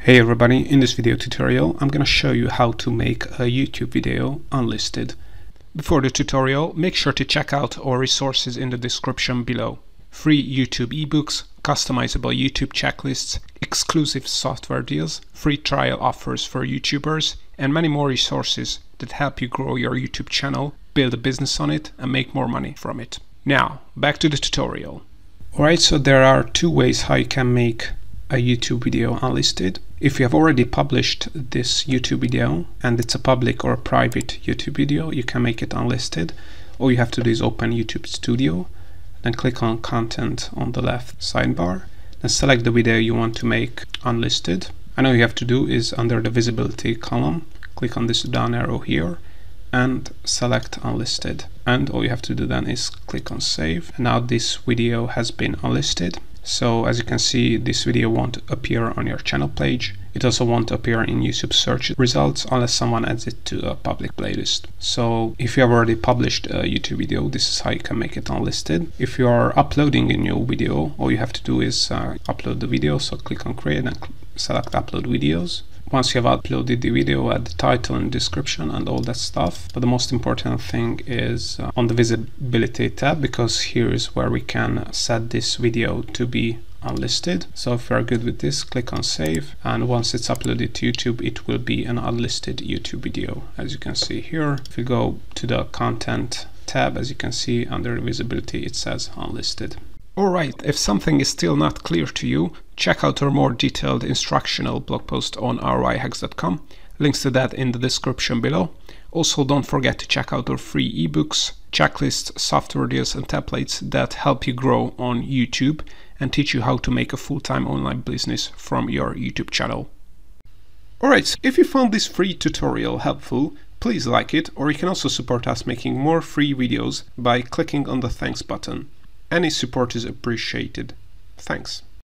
Hey everybody, in this video tutorial I'm going to show you how to make a YouTube video unlisted. Before the tutorial, make sure to check out our resources in the description below. Free YouTube ebooks, customizable YouTube checklists, exclusive software deals, free trial offers for YouTubers, and many more resources that help you grow your YouTube channel, build a business on it, and make more money from it. Now, back to the tutorial. Alright, so there are two ways how you can make a YouTube video unlisted. If you have already published this YouTube video and it's a public or a private YouTube video, you can make it unlisted. All you have to do is open YouTube Studio, then click on Content on the left sidebar, then select the video you want to make unlisted. And all you have to do is under the visibility column, click on this down arrow here and select unlisted. And all you have to do then is click on save. And now this video has been unlisted. So as you can see, this video won't appear on your channel page. It also won't appear in YouTube search results unless someone adds it to a public playlist. So if you have already published a YouTube video, this is how you can make it unlisted. If you are uploading a new video, all you have to do is upload the video. So click on create and select upload videos. Once you have uploaded the video, add the title and description and all that stuff. But the most important thing is on the visibility tab, because here is where we can set this video to be unlisted. So if you are good with this, click on save, and once it's uploaded to YouTube, it will be an unlisted YouTube video, as you can see here. If you go to the content tab, as you can see under visibility, it says unlisted. Alright, if something is still not clear to you, check out our more detailed instructional blog post on 𝐅𝐫𝐿.com. Links to that in the description below. Also, don't forget to check out our free ebooks, checklists, software deals and templates that help you grow on YouTube and teach you how to make a full-time online business from your YouTube channel. Alright, so if you found this free tutorial helpful, please like it, or you can also support us making more free videos by clicking on the thanks button. Any support is appreciated. Thanks.